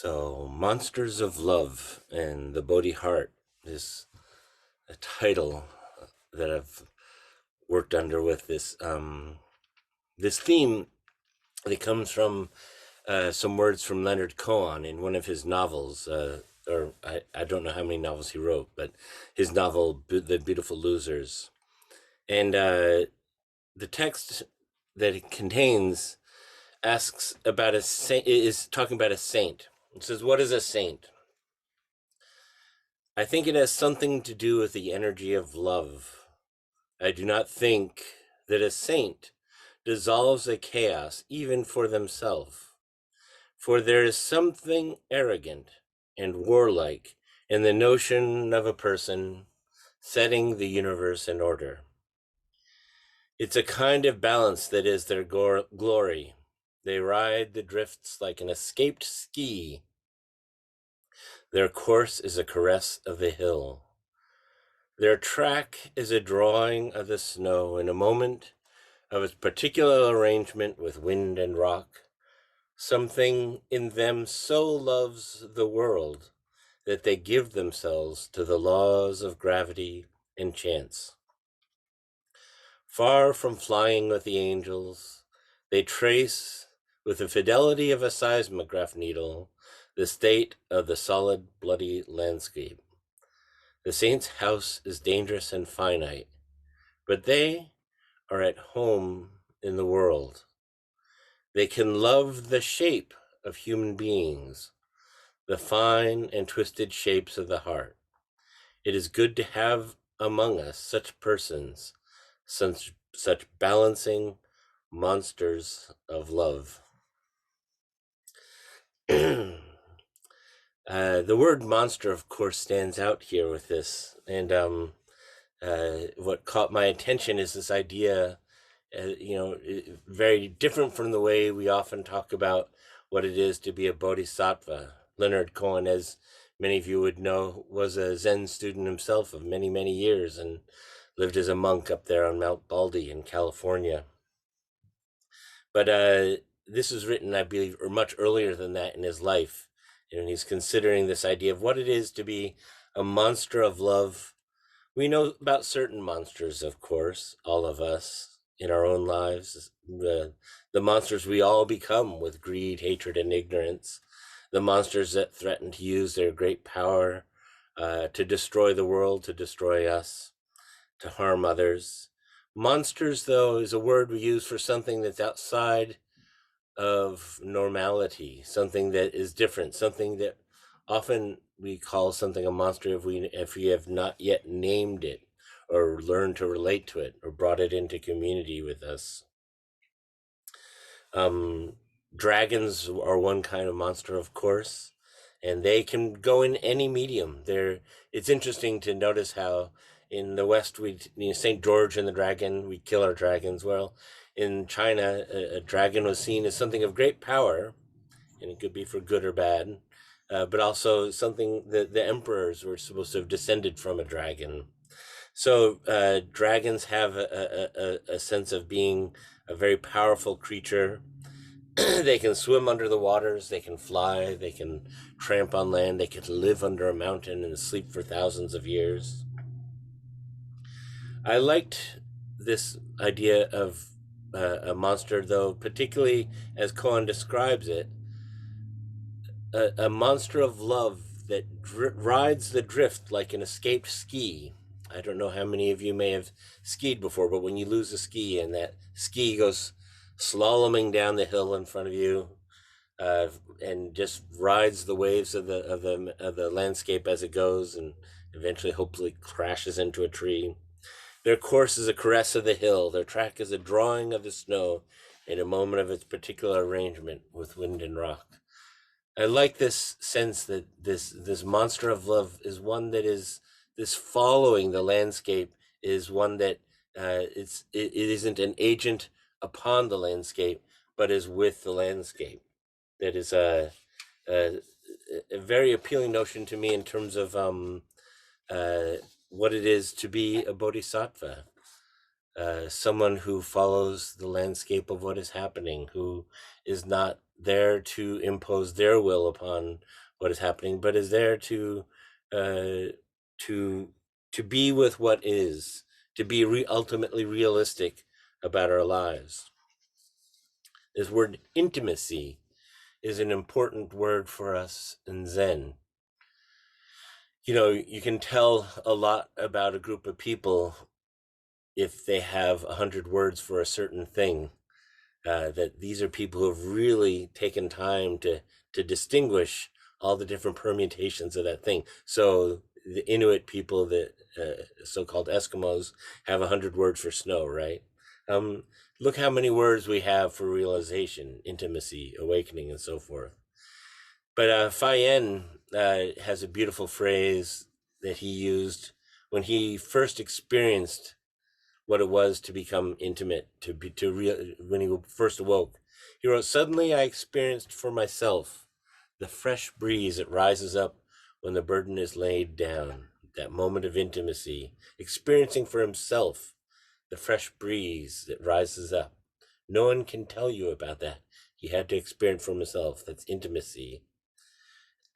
So, Monsters of Love and the Bodhi Heart is a title that I've worked under with this theme that comes from some words from Leonard Cohen in one of his novels. Or I don't know how many novels he wrote, but his novel, The Beautiful Losers. And the text that it contains asks about a saint, is talking about a saint. It says, "What is a saint? I think it has something to do with the energy of love. I do not think that a saint dissolves a chaos even for themselves, for there is something arrogant and warlike in the notion of a person setting the universe in order. It's a kind of balance that is their glory. They ride the drifts like an escaped ski. Their course is a caress of the hill. Their track is a drawing of the snow in a moment of its particular arrangement with wind and rock. Something in them so loves the world that they give themselves to the laws of gravity and chance. Far from flying with the angels, they trace, with the fidelity of a seismograph needle, the state of the solid, bloody landscape. The saint's house is dangerous and finite, but they are at home in the world. They can love the shape of human beings, the fine and twisted shapes of the heart. It is good to have among us such persons, such balancing monsters of love." The word monster, of course, stands out here with this. And what caught my attention is this idea, very different from the way we often talk about what it is to be a bodhisattva. Leonard Cohen, as many of you would know, was a Zen student himself of many, many years and lived as a monk up there on Mount Baldy in California. But this was written, I believe, or much earlier than that in his life. And he's considering this idea of what it is to be a monster of love. We know about certain monsters, of course, all of us in our own lives, the monsters we all become with greed, hatred, and ignorance, the monsters that threaten to use their great power to destroy the world, to destroy us, to harm others. Monsters, though, is a word we use for something that's outside of normality, something that is different, something that often we call something a monster if we have not yet named it or learned to relate to it or brought it into community with us. Dragons are one kind of monster, of course, and they can go in any medium. It's interesting to notice how in the West, St. George and the dragon, we kill our dragons. Well, in China, a dragon was seen as something of great power, and it could be for good or bad, but also something that the emperors were supposed to have descended from a dragon. So dragons have a sense of being a very powerful creature. They can swim under the waters, they can fly, they can tramp on land, they can live under a mountain and sleep for thousands of years. I liked this idea of a monster, though, particularly as Cohen describes it, a monster of love that rides the drift like an escaped ski. I don't know how many of you may have skied before, but when you lose a ski and that ski goes slaloming down the hill in front of you, and just rides the waves of the landscape as it goes, and eventually, hopefully, crashes into a tree. Their course is a caress of the hill. Their track is a drawing of the snow in a moment of its particular arrangement with wind and rock. I like this sense that this monster of love is one that is this following the landscape, is one that it isn't an agent upon the landscape, but is with the landscape. That is a very appealing notion to me in terms of what it is to be a bodhisattva, someone who follows the landscape of what is happening, who is not there to impose their will upon what is happening, but is there uh, to to be with what is, to be ultimately realistic about our lives. This word intimacy is an important word for us in Zen. You know, you can tell a lot about a group of people if they have 100 words for a certain thing. That these are people who have really taken time to distinguish all the different permutations of that thing. So the Inuit people, the so-called Eskimos, have 100 words for snow, right? Um, Look how many words we have for realization, intimacy, awakening, and so forth. But Fayen has a beautiful phrase that he used when he first experienced what it was to become intimate, when he first awoke. He wrote, "Suddenly I experienced for myself the fresh breeze that rises up when the burden is laid down, that moment of intimacy, experiencing for himself the fresh breeze that rises up. No one can tell you about that. He had to experience for himself. That's intimacy."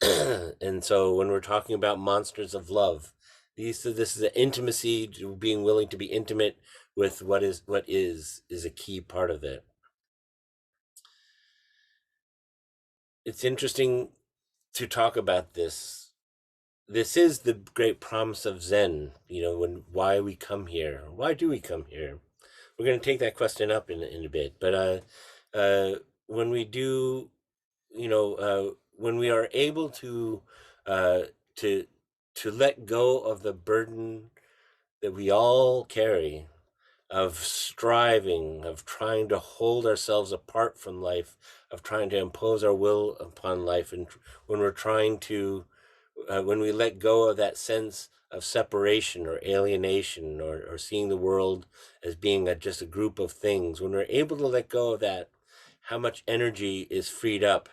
And so when we're talking about monsters of love, this is the intimacy, being willing to be intimate with what is a key part of it. It's interesting to talk about this. This is the great promise of Zen, when why we come here. Why do we come here? We're going to take that question up in a bit, but when we do, when we are able uh, to to let go of the burden that we all carry, of striving, of trying to hold ourselves apart from life, of trying to impose our will upon life, and when we're trying to, when we let go of that sense of separation or alienation, or seeing the world as being just a group of things, when we're able to let go of that, how much energy is freed up.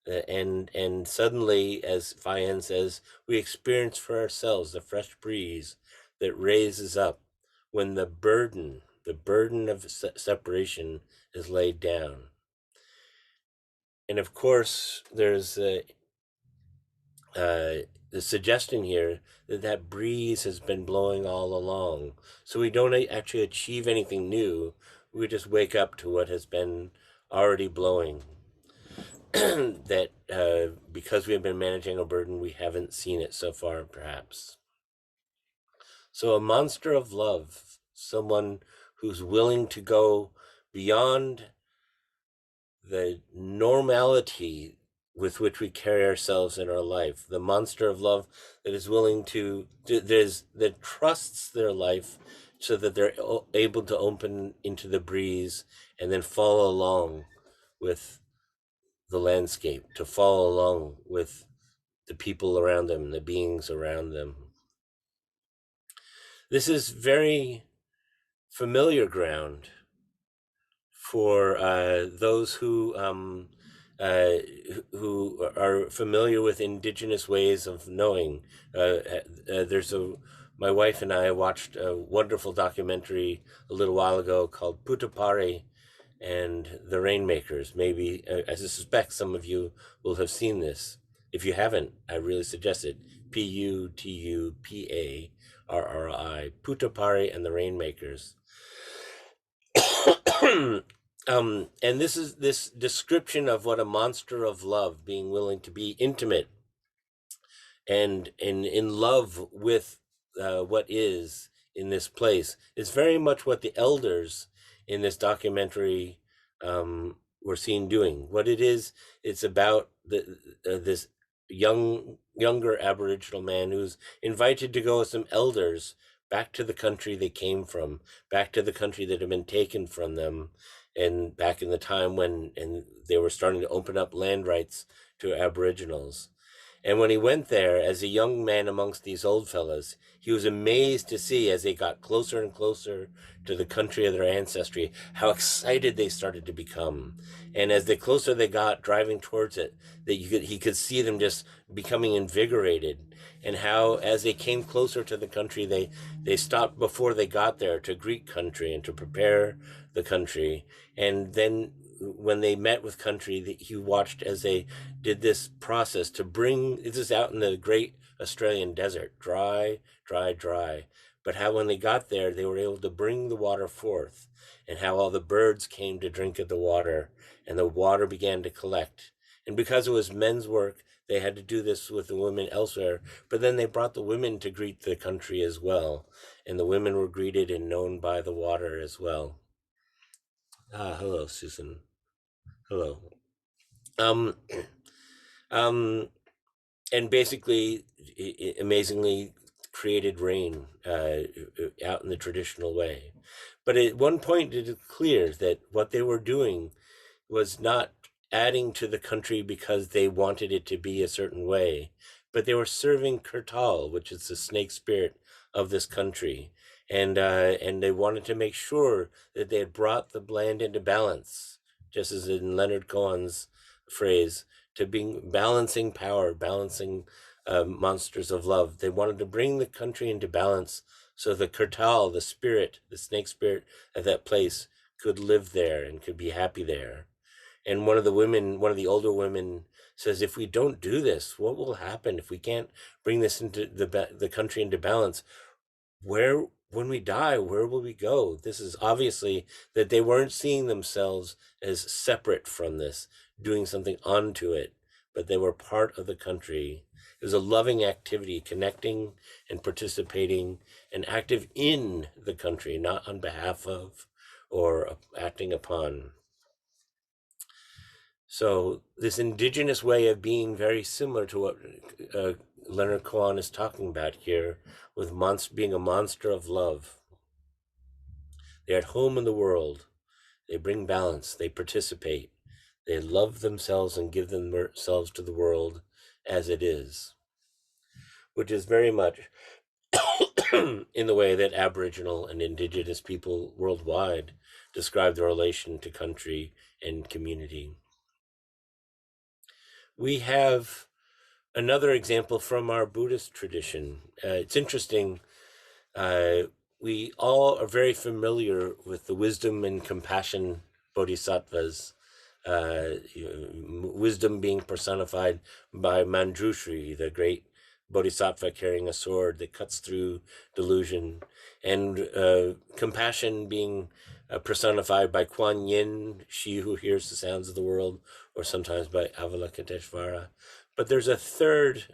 And suddenly, as Fayen says, we experience for ourselves the fresh breeze that raises up when the burden of separation is laid down. And of course, there's the suggestion here that that breeze has been blowing all along. So we don't actually achieve anything new. We just wake up to what has been already blowing. That because we have been managing a burden, we haven't seen it so far, perhaps. So a monster of love, someone who's willing to go beyond the normality with which we carry ourselves in our life, the monster of love that is willing that trusts their life so that they're able to open into the breeze and then follow along with the landscape, to follow along with the people around them, the beings around them. This is very familiar ground for those uh, who are familiar with indigenous ways of knowing. There's my wife and I watched a wonderful documentary a little while ago called Putapari and the Rainmakers. Maybe, I suspect some of you will have seen this. If you haven't, I really suggest it. Putupari, Putapari and the Rainmakers. And this is this description of what a monster of love, being willing to be intimate and in love with what is in this place, is very much what the elders in this documentary were seen doing. What it is, it's about this younger Aboriginal man who's invited to go with some elders back to the country they came from, back to the country that had been taken from them, and back in the time when they were starting to open up land rights to Aboriginals. And when he went there as a young man amongst these old fellas, he was amazed to see, as they got closer and closer to the country of their ancestry, how excited they started to become. And as the closer they got driving towards it, that he could see them just becoming invigorated. And how, as they came closer to the country, they stopped before they got there to greet country and to prepare the country. And then when they met with country, that he watched as they did this process to bring, this is out in the great Australian desert, dry, dry, dry. But how when they got there, they were able to bring the water forth, and how all the birds came to drink of the water, and the water began to collect. And because it was men's work, they had to do this with the women elsewhere. But then they brought the women to greet the country as well. And the women were greeted and known by the water as well. Ah, hello, Susan. Hello. Um, um, and basically, amazingly created rain out in the traditional way. But at one point, it is clear that what they were doing was not adding to the country because they wanted it to be a certain way, but they were serving Kurtal, which is the snake spirit of this country, and they wanted to make sure that they had brought the land into balance, just as in Leonard Cohen's phrase, to being balancing power, balancing monsters of love. They wanted to bring the country into balance so the Kurtal, the spirit, the snake spirit of that place, could live there and could be happy there. And one of the women, one of the older women, says, if we don't do this, what will happen if we can't bring this into the country into balance? Where, when we die, where will we go? This is obviously that they weren't seeing themselves as separate from this, doing something onto it, but they were part of the country. It was a loving activity, connecting and participating and active in the country, not on behalf of or acting upon. So this indigenous way of being, very similar to what Leonard Cohen is talking about here, with being a monster of love. They're at home in the world. They bring balance. They participate. They love themselves and give themselves to the world as it is, which is very much in the way that Aboriginal and Indigenous people worldwide describe their relation to country and community. We have another example from our Buddhist tradition. It's interesting. We all are very familiar with the wisdom and compassion bodhisattvas, wisdom being personified by Manjushri, the great bodhisattva carrying a sword that cuts through delusion, and compassion being personified by Kuan Yin, she who hears the sounds of the world, or sometimes by Avalokiteshvara. But there's a third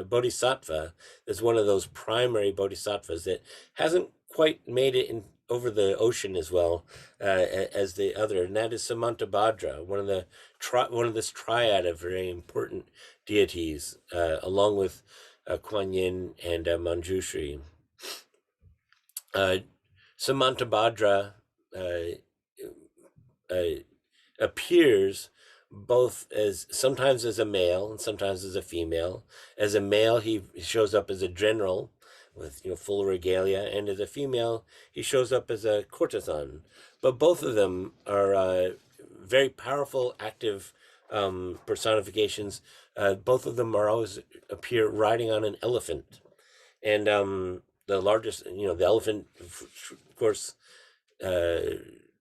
bodhisattva that's one of those primary bodhisattvas that hasn't quite made it over the ocean as well as the other, and that is Samantabhadra, one of this triad of very important deities, along with Kuan Yin and Manjushri. Samantabhadra appears both as sometimes as a male and sometimes as a female. As a male, he shows up as a general with full regalia, and as a female, he shows up as a courtesan. But both of them are very powerful, active personifications. Both of them are always appear riding on an elephant, and the largest, the elephant, of course,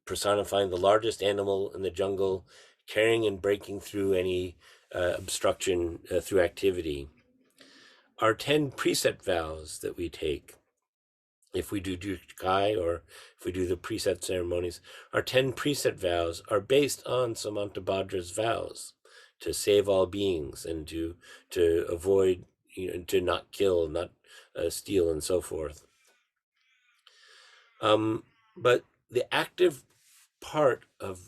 personifying the largest animal in the jungle, carrying and breaking through any obstruction through activity. Our 10 precept vows that we take, if we do Kai or if we do the precept ceremonies, our 10 precept vows are based on Samantabhadra's vows to save all beings and to avoid, to not kill, not steal, and so forth. But the active part of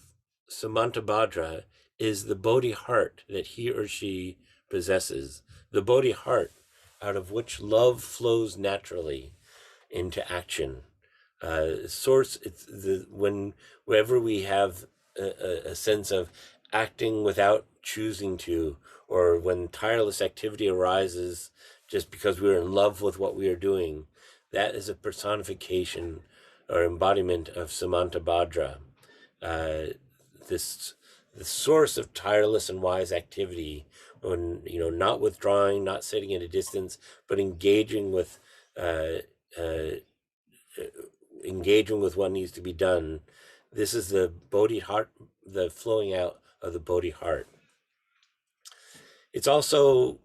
Samantabhadra is the Bodhi heart that he or she possesses, the Bodhi heart out of which love flows naturally into action. Whenever we have a sense of acting without choosing to, or when tireless activity arises just because we're in love with what we are doing, that is a personification or embodiment of Samantabhadra. This the source of tireless and wise activity, when not withdrawing, not sitting at a distance, but engaging with what needs to be done. This is the Bodhi heart, the flowing out of the Bodhi heart. It's also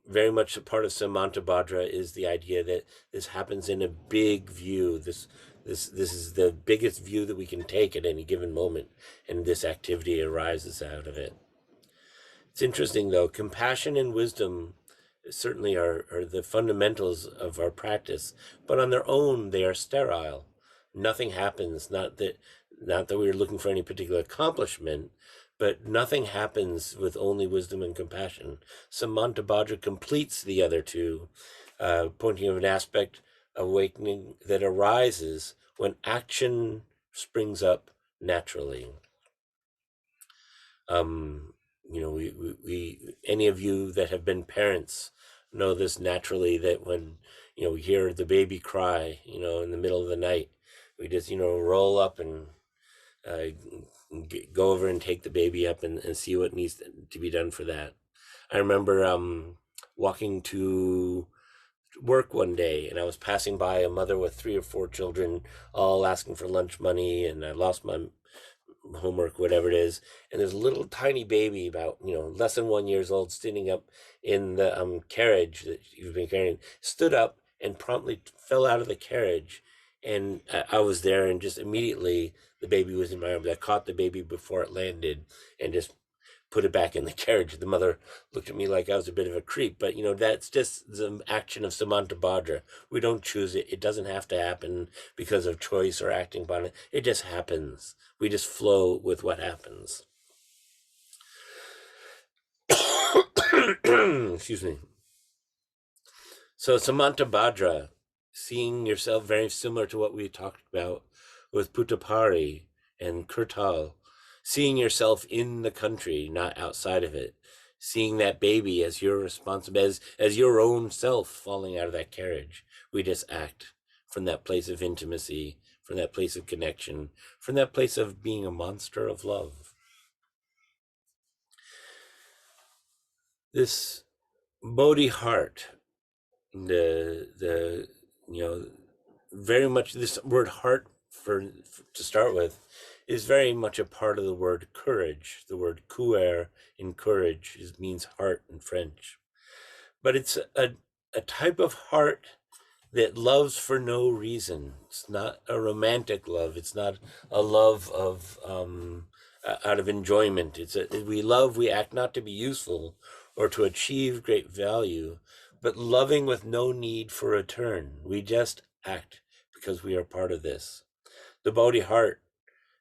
very much a part of Samantabhadra is the idea that this happens in a big view. This is the biggest view that we can take at any given moment, and this activity arises out of it. It's interesting though, compassion and wisdom certainly are the fundamentals of our practice, but on their own they are sterile. Nothing happens, not that we are looking for any particular accomplishment, but nothing happens with only wisdom and compassion. Samantabhadra completes the other two, pointing of an aspect of awakening that arises when action springs up naturally. um we any of you that have been parents know this naturally, that when we hear the baby cry in the middle of the night, we just roll up and uh, go over and take the baby up and see what needs to be done for that. I remember walking to work one day, and I was passing by a mother with 3 or 4 children all asking for lunch money, and I lost my homework, whatever it is, and there's a little tiny baby about less than 1 years old standing up in the carriage that you've been carrying, stood up and promptly fell out of the carriage, and I was there, and just immediately the baby was in my arms. I caught the baby before it landed and just put it back in the carriage. The mother looked at me like I was a bit of a creep, but that's just the action of Samantabhadra. We don't choose it. It doesn't have to happen because of choice or acting upon it. It just happens. We just flow with what happens. Excuse me. So Samantabhadra, seeing yourself, very similar to what we talked about with Puttapari and Kurtal, seeing yourself in the country, not outside of it, seeing that baby as your responsibility, as your own self falling out of that carriage. We just act from that place of intimacy, from that place of connection, from that place of being a monster of love. This Bodhi heart, the very much, this word heart, for to start with, is very much a part of the word courage. The word kuer in courage means heart in French, but it's a type of heart that loves for no reason. It's not a romantic love. It's not a love of out of enjoyment. We love. We act not to be useful or to achieve great value, but loving with no need for return. We just act because we are part of this. The Bodhi heart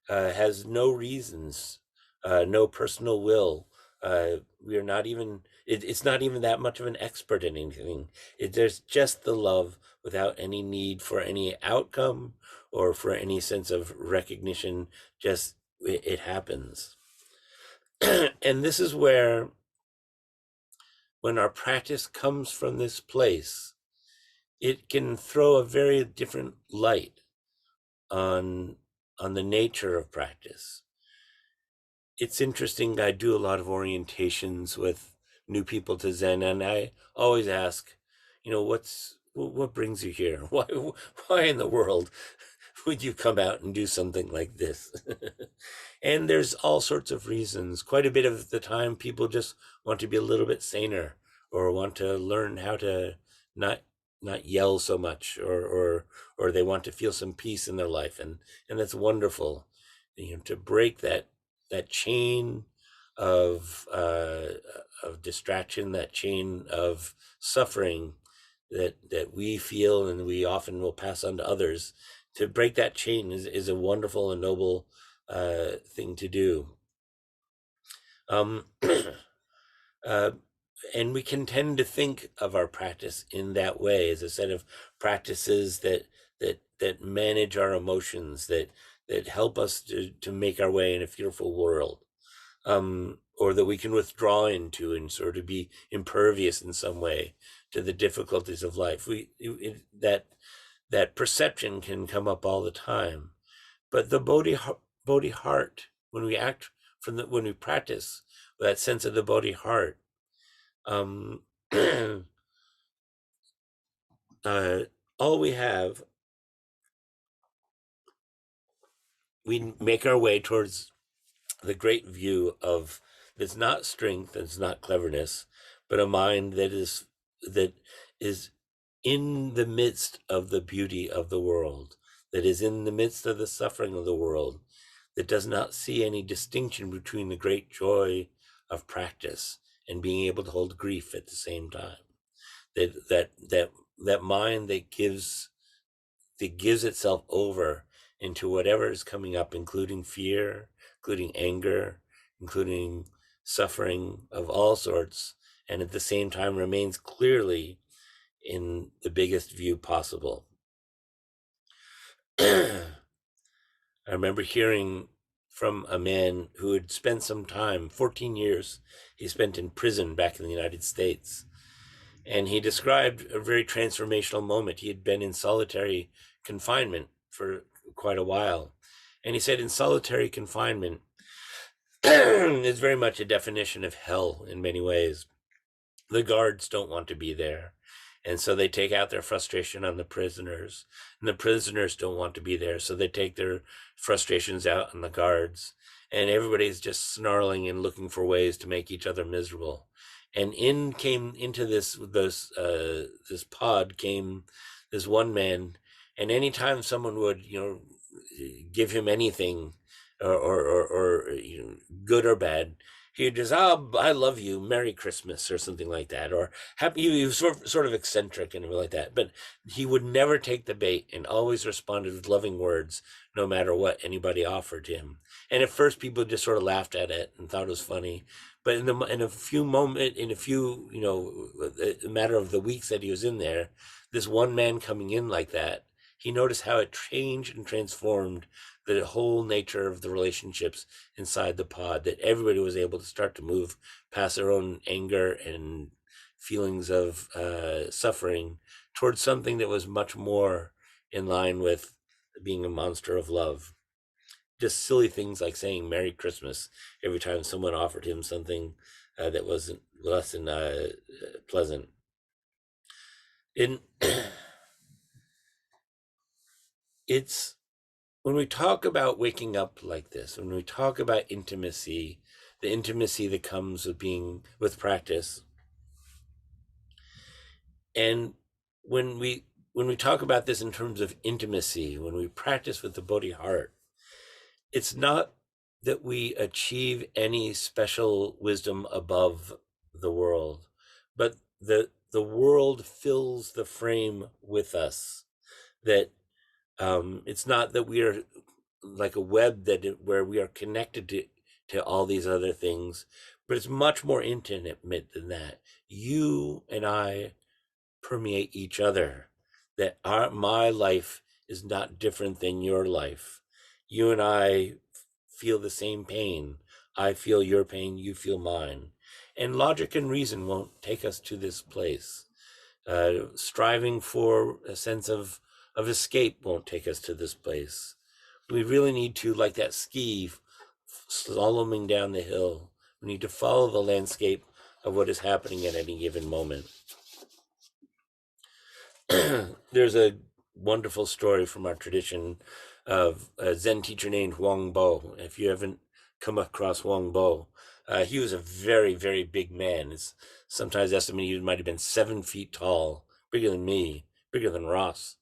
has no reasons, no personal will. We are not even, it's not even that much of an expert in anything. There's just the love without any need for any outcome or for any sense of recognition. Just it happens. And this is where, when our practice comes from this place, it can throw a very different light on the nature of practice. It's interesting. I do a lot of orientations with new people to Zen, and I always ask, what brings you here? Why in the world would you come out and do something like this? And there's all sorts of reasons. Quite a bit of the time, people just want to be a little bit saner, or want to learn how to not not yell so much, or they want to feel some peace in their life, and that's wonderful. To break that chain of distraction, that chain of suffering that we feel and we often will pass on to others. To break that chain is a wonderful and noble thing to do. Um, uh, and we can tend to think of our practice in that way, as a set of practices that manage our emotions, that help us to make our way in a fearful world, or that we can withdraw into and sort of be impervious in some way to the difficulties of life. That perception can come up all the time, but the Bodhi heart, when we act when we practice with that sense of the Bodhi heart, um, uh, all we have we make our way towards the great view of that's not strength, it's not cleverness, but a mind that is in the midst of the beauty of the world, that is in the midst of the suffering of the world, that does not see any distinction between the great joy of practice and being able to hold grief at the same time. That mind that gives itself over into whatever is coming up, including fear, including anger, including suffering of all sorts, and at the same time remains clearly in the biggest view possible. I remember hearing from a man who had spent some time, 14 years, he spent in prison back in the United States. And he described a very transformational moment. He had been in solitary confinement for quite a while. And he said, in solitary confinement is very much a definition of hell in many ways. The guards don't want to be there. And so they take out their frustration on the prisoners. And the prisoners don't want to be there. So they take their frustrations out on the guards. And everybody's just snarling and looking for ways to make each other miserable. And into this pod came this one man. And anytime someone would, give him anything, or good or bad, he'd just, oh, I love you, Merry Christmas, or something like that, or happy. He was sort of eccentric and like that, but he would never take the bait and always responded with loving words, no matter what anybody offered him. And at first, people just sort of laughed at it and thought it was funny, but in a matter of the weeks that he was in there, this one man coming in like that, he noticed how it changed and transformed the whole nature of the relationships inside the pod, that everybody was able to start to move past their own anger and feelings of suffering towards something that was much more in line with being a monster of love. Just silly things like saying Merry Christmas every time someone offered him something that wasn't less than pleasant. And it's when we talk about waking up like this, when we talk about intimacy, the intimacy that comes with practice, and when we talk about this in terms of intimacy, when we practice with the Bodhi heart, it's not that we achieve any special wisdom above the world, but the world fills the frame with us. That it's not that we are like a web where we are connected to all these other things, but it's much more intimate than that. You and I permeate each other. That my life is not different than your life. You and I feel the same pain. I feel your pain, you feel mine. And logic and reason won't take us to this place. Striving for a sense of escape won't take us to this place. We really need to, like that ski slaloming down the hill, we need to follow the landscape of what is happening at any given moment. There's a wonderful story from our tradition of a Zen teacher named Huang Bo. If you haven't come across Huang Bo, he was a very, very big man. It's sometimes estimated he might have been 7 feet tall, bigger than me, bigger than Ross.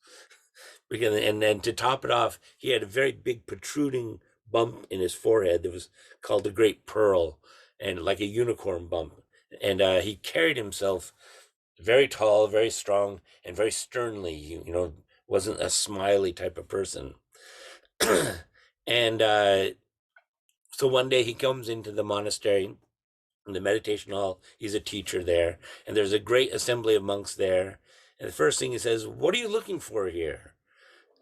And then to top it off, he had a very big protruding bump in his forehead that was called the Great Pearl, and like a unicorn bump. And he carried himself very tall, very strong, and very sternly. Wasn't a smiley type of person. And so one day he comes into the monastery, in the meditation hall. He's a teacher there, and there's a great assembly of monks there. And the first thing he says, "What are you looking for here?"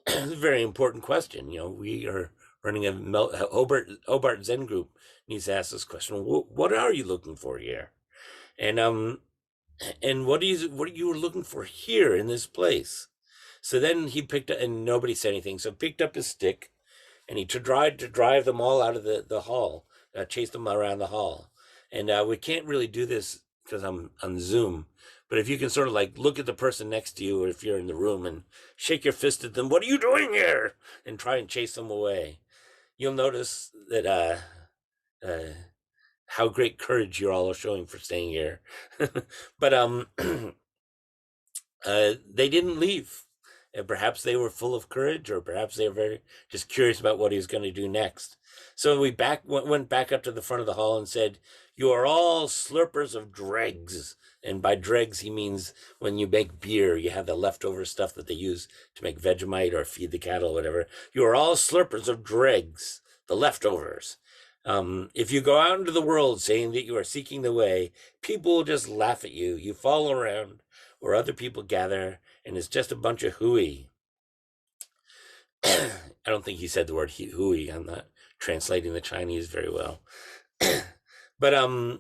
It's a very important question. We are running a Hobart Zen group. Needs to ask this question: What are you looking for here? And what you were looking for here in this place? So then he picked up, and nobody said anything. So picked up his stick, and he tried to drive them all out of the hall, chase them around the hall. And we can't really do this because I'm on Zoom. But if you can sort of like look at the person next to you, or if you're in the room, and shake your fist at them, "What are you doing here?" and try and chase them away. you'll notice that uh, how great courage you all are showing for staying here. But they didn't leave. And perhaps they were full of courage, or perhaps they were very just curious about what he was going to do next. So we went back up to the front of the hall and said, "You are all slurpers of dregs." And by dregs, he means when you make beer, you have the leftover stuff that they use to make Vegemite or feed the cattle or whatever. "You are all slurpers of dregs, the leftovers. If you go out into the world saying that you are seeking the way, people will just laugh at you. You follow around where other people gather, and it's just a bunch of hooey." I don't think he said the word hooey. I'm not translating the Chinese very well. But uh,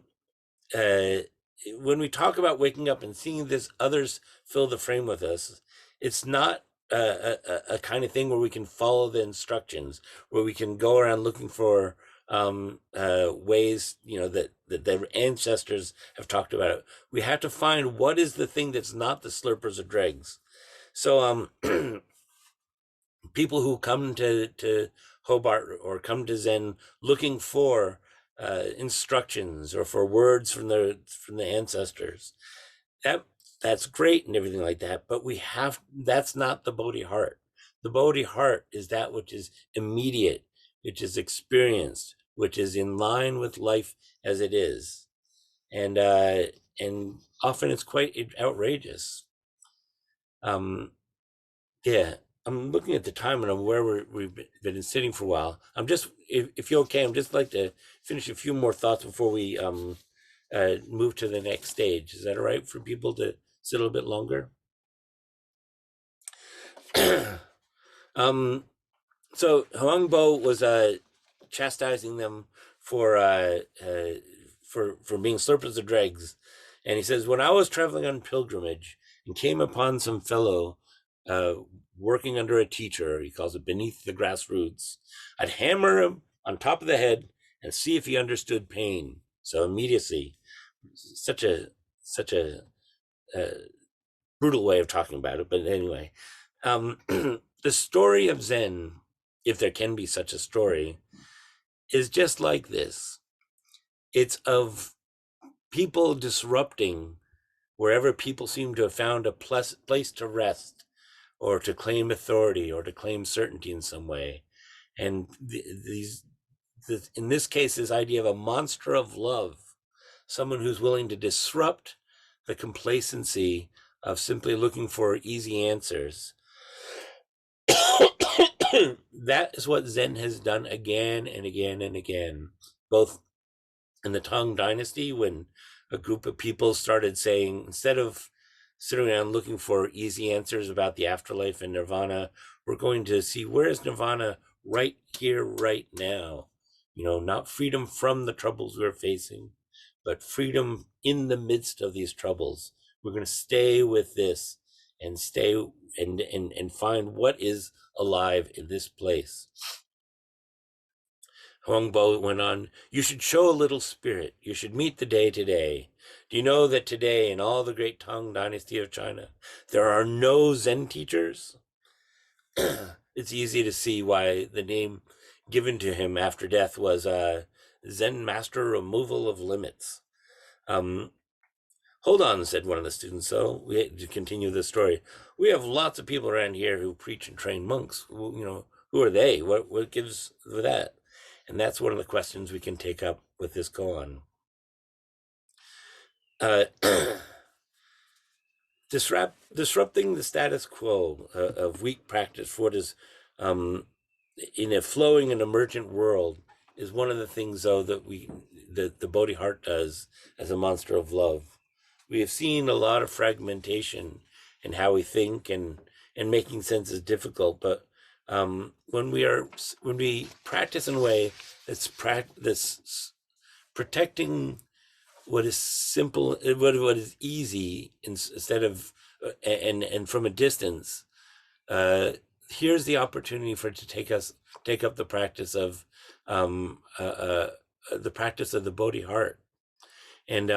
when we talk about waking up and seeing this others fill the frame with us, it's not a kind of thing where we can follow the instructions, where we can go around looking for ways, that their ancestors have talked about. We have to find what is the thing that's not the slurpers of dregs. So people who come to Hobart or come to Zen looking for instructions or for words from the ancestors, that's great and everything like that, but that's not the Bodhi heart. The Bodhi heart is that which is immediate, which is experienced, which is in line with life as it is. And often it's quite outrageous. Yeah, I'm looking at the time and I'm where we've been sitting for a while. If you're okay, I'm just like to finish a few more thoughts before we move to the next stage. Is that all right for people to sit a little bit longer? So Huang Bo was chastising them for being slurpers of dregs, and he says, "When I was traveling on pilgrimage and came upon some fellow working under a teacher, he calls it beneath the grassroots, I'd hammer him on top of the head and see if he understood pain." So immediacy, such a brutal way of talking about it, but anyway, the story of Zen, if there can be such a story, is just like this. It's of people disrupting wherever people seem to have found a place to rest or to claim authority or to claim certainty in some way. And in this case, this idea of a monster of love, someone who's willing to disrupt the complacency of simply looking for easy answers. That is what Zen has done again and again and again, both in the Tang Dynasty, when a group of people started saying, instead of sitting around looking for easy answers about the afterlife and nirvana, we're going to see where is nirvana right here, right now. Not freedom from the troubles we're facing, but freedom in the midst of these troubles. We're going to stay with this and stay and find what is alive in this place. Huang Bo went on, "You should show a little spirit. You should meet the day today. Do you know that today, in all the great Tang Dynasty of China, there are no Zen teachers?" It's easy to see why the name given to him after death was Zen Master Removal of Limits. "Hold on," said one of the students. So we had to continue the story. "We have lots of people around here who preach and train monks. Who are they? What gives for that?" And that's one of the questions we can take up with this koan. Disrupting the status quo of weak practice for what is in a flowing and emergent world is one of the things, though, that the Bodhi heart does as a monster of love. We have seen a lot of fragmentation in how we think, and making sense is difficult. But when we practice in a way that's protecting what is simple, what is easy, instead of and from a distance, here's the opportunity for it to take up the practice of the Bodhi heart. And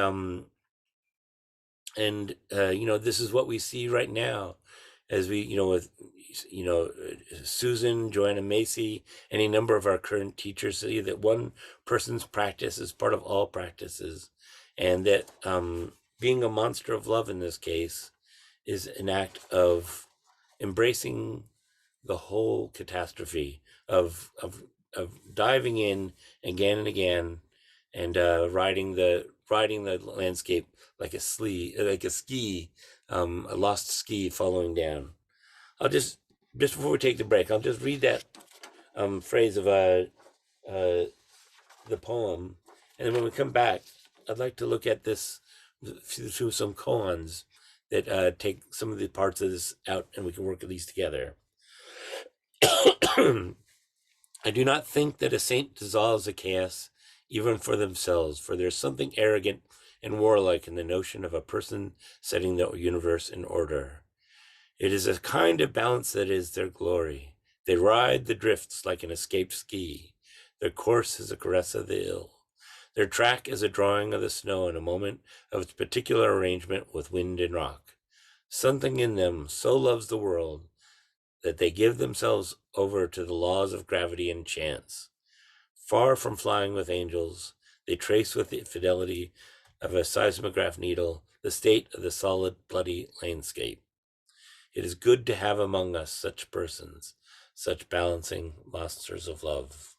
this is what we see right now. as we, with, Susan, Joanna Macy, any number of our current teachers say that one person's practice is part of all practices, and that being a monster of love in this case is an act of embracing the whole catastrophe of diving in again and again, and riding the landscape like a ski, a lost ski following down. I'll just before we take the break, I'll just read that phrase of the poem, and then when we come back, I'd like to look at this through some koans that take some of the parts of this out, and we can work these together. I do not think that a saint dissolves a chaos even for themselves, for there's something arrogant and warlike in the notion of a person setting the universe in order. It is a kind of balance that is their glory. They ride the drifts like an escaped ski. Their course is a caress of the ill. Their track is a drawing of the snow in a moment of its particular arrangement with wind and rock. Something in them so loves the world that they give themselves over to the laws of gravity and chance. Far from flying with angels, they trace with the fidelity of a seismograph needle the state of the solid, bloody landscape. It is good to have among us such persons, such balancing monsters of love.